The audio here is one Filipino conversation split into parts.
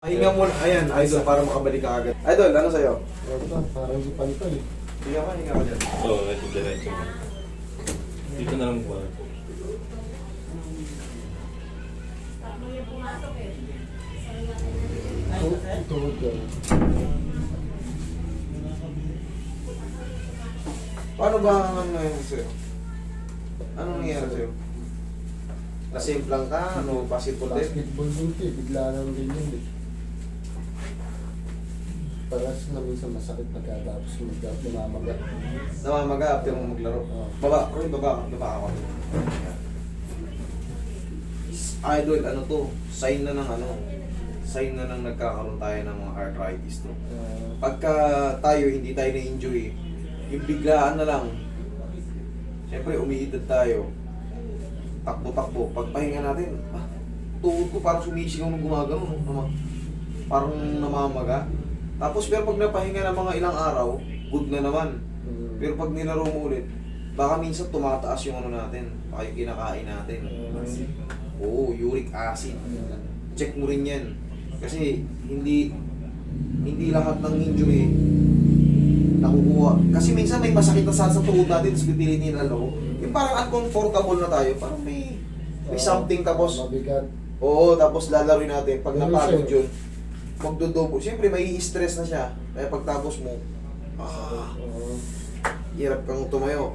Pahinga muna, ayan, idol, para makabalik ka agad. Idol, ano sa'yo? Ito, parang di pantay. Hinga ka dyan. Oo, ito diretso mo. Dito na lang po. Tuhod yan. Paano ba ang nangyayari sa'yo? Anong nangyayari sa'yo? Nasimplang ka? Ano, basketball din? Basketball din ito eh. Bigla lang din yun eh. Parang na minsan masakit pagkatapos namamaga. Namamaga after mo maglaro. Oo. Baba, Roy, baba ako. Idol, ano to? Sign na ng nagkakaroon tayo ng mga arthritis to. Pagka tayo, hindi tayo na-injury, yung biglaan na lang, siyempre umiidad tayo, takbo-takbo, pagpahinga natin, tuhod ko parang sumisingaw nung gumagano, parang namamaga. Tapos pero pag napahinga ng mga ilang araw, good na naman. Pero pag nilaro mo ulit, baka minsan tumataas yung ano natin, baka yung kinakain natin. Oo, uric acid. Check mo rin yan. Kasi hindi lahat ng injury nakukuha. Kasi minsan may masakit na sa tuhod natin, tapos pipilitin na laro. Yung parang uncomfortable na tayo, parang may something tapos, Mabigat. oo, tapos lalaroin natin. Pag Ano napagod siya? yun, magdodobo. Siyempre, may stress na siya. Kaya pagtapos mo, Oo. hirap kang tumayo.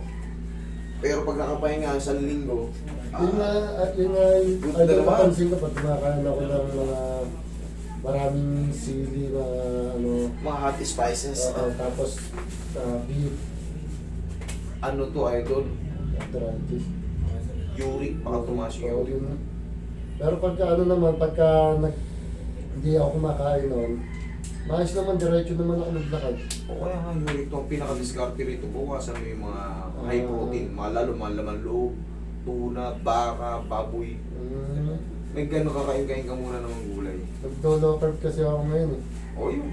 Pero pag nakapahinga sa linggo, Yun nga, good ay na naman. napansin ko pag kumakain ako ng mga maraming sili na ano, Mga hot spices. tapos beef, Ano to, idol? arthritis. Uric, baka tumaas yung Oo, uric. yun. Pero pagka ano naman, hindi ako kumakain noon, maayos naman, diretso naman ako naglakad. O kaya nga uric to, ang pinaka-discarte rito. Bukasan mo yung mga high protein, lalo mga laman loob, tuna, baka, baboy. May gano'n kakain-kain ka muna ng gulay. Nag-low carb kasi ako ngayon eh. O yun.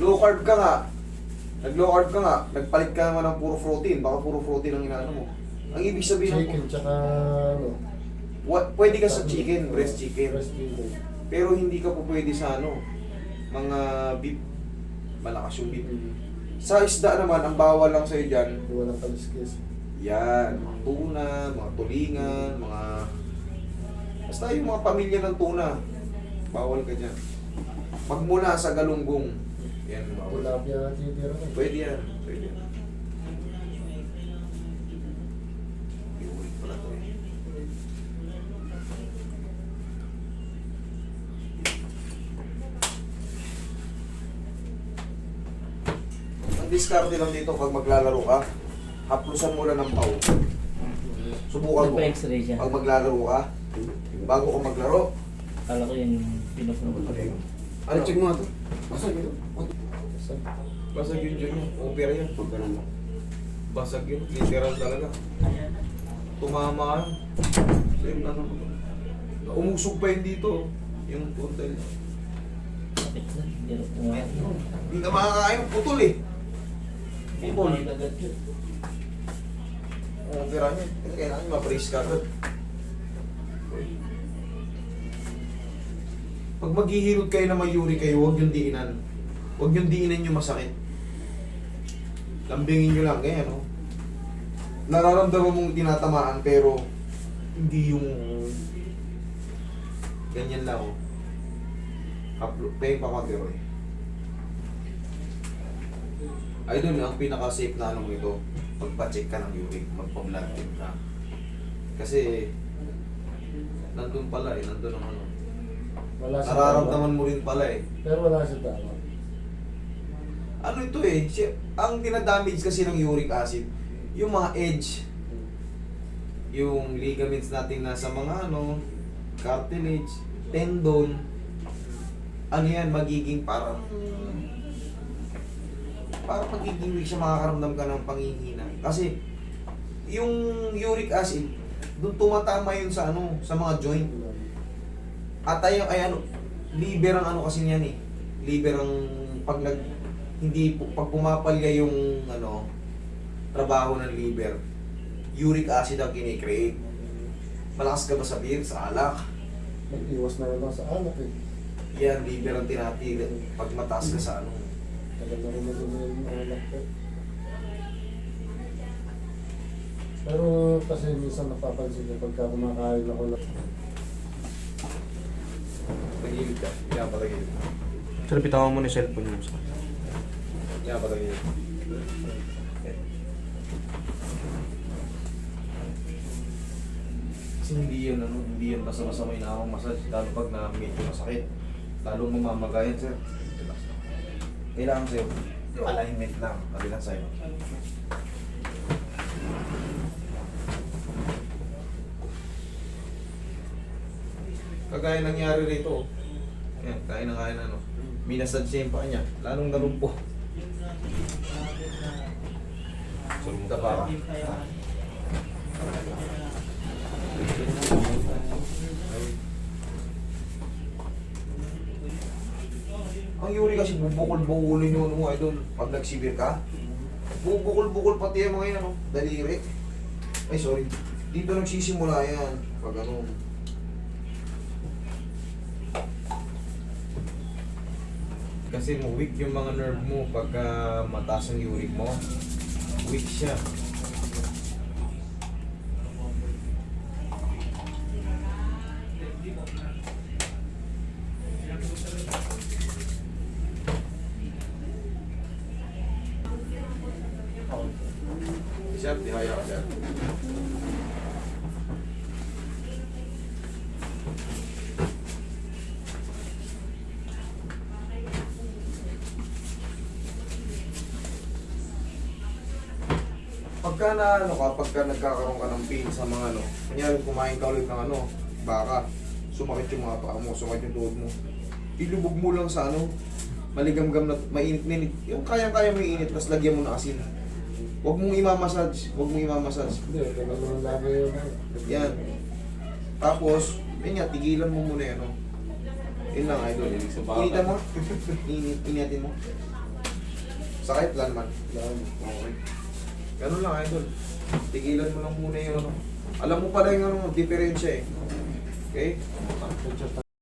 Low carb ka nga. Nag-low carb ka nga. Nagpalit ka naman ng puro protein. Baka puro protein ang inaano mo. Ang ibig sabihin Chicken, tsaka ano, pwede ka sa chicken, breast chicken. breast chicken. Pero hindi ka po pwede sa ano, mga beef. Malakas yung beef. Sa isda naman, ang bawal lang sa'yo dyan, Walang kaliskis. yan, mga tuna, mga tulingan, mga... Basta yung mga pamilya ng tuna, bawal ka dyan. Magmula sa galunggong, yan, bawal. Tilapia at titira ka. Pwede yan, pwede yan. Uric pala to eh. Ang diskarte lang dito pag maglalaro ka, haplusan mo lang ng pau. Subukan mo. Nagpa-x-ray siya. Pag maglalaro ka, bago ka maglaro, Kala ko yung pinupuno ko. ano check mo ito? Basag yun. Basta, Basag yun dyan yun. Opera yan. Pag ganun mo. Basag yun. Literal talaga. Tumama ka. Same na naman. Umusog pa yun dito. Yung puntel. Sakit na. Hindi na pumakas. Hindi ka makakain. Putol eh. Putol. Agad yun. Opera niya. Kailangan ma-brace ka agad. Pag maghihilot kayo na may uric kayo, huwag yung diinan. Huwag yung diinan yung masakit. Lambingin nyo lang, ganyan, no? Nararamdaman mong tinatamaan, pero hindi yung ganyan lang, oh. Play pa konti, Roy. Idol, ang pinaka-safe na anong ito, magpa-check ka ng uric, magpa-blood test ka. Kasi, nandun pala eh, nandun ang ano. wala sa Nararamdaman mo rin pala eh. Pero wala sa tama. Ano ito eh, ang dinadamage kasi ng uric acid, yung mga edge, yung ligaments natin nasa mga ano, cartilage, tendon, ano yan, magiging parang magiging weak siya, makakaramdam ka ng panghihina. Kasi, yung uric acid, doon tumatama yun sa ano, sa mga joint. At tayo ay ano, liver ang ano kasi niyan eh. Liver ang pag pumapalya yung ano, trabaho ng liver, uric acid ang kine-create. Malakas ka ba sa beer, sa alak? Nag-iwas na lang sa anak eh. Yan, liver ang tinatili. Pag mataas ka sa ano. Tagal na rin natin yung anak ko. Pero kasi minsan napapansin ko pagka kumakain ako na Tagilid ka. Yan pa tagilid. Sir, bitawan mo na yung cellphone mo. Yan pa tagilid. Kasi hindi yun, ano, hindi yun basta-basta may nakakong massage. Lalo pag na medyo masakit. Lalong mamamagayan, sir. Kailangan sa'yo, alignment lang. Kabilang sa'yo. Kagaya nangyari rito. Ayan, kain na kain ano. Minasad siya yung paa niya. Lalong nalumpo. Sulmunta pa ka. Ang yuri kasi bubukol-bukulin yung ano mo, idol. Pag nagsibir ka, bubukol-bukol pati yung mga yan, oh. Daliri. Ay, sorry. Dito nagsisimula yan. Pag ano. Kasi weak yung mga nerve mo pagka mataas ang uric mo. Weak siya. Chef, dihaya ka, chef. Pagka na ano ka, pagka nagkakaroon ka ng pain sa mga ano, kunyari kumain ka ulit ng ano, baka, sumakit yung mga paa mo, sumakit yung tuhod mo. Ilubog mo lang sa ano, maligamgam na, mainit-minit. Yung kayang-kaya mo init, tapos lagyan mo na asin. Huwag mong imamassage, huwag mong imamassage. hindi, tagal naman lagi yun. Yan. Tapos, yun nga, tigilan mo muna yan, no? Yun lang, idol. Initan mo? Initin mo? Sakit lang naman. Okay. Ganun lang, idol. Tigilan mo lang muna yung ano. Alam mo pala yung ano, diferensya eh. Okay? Medyo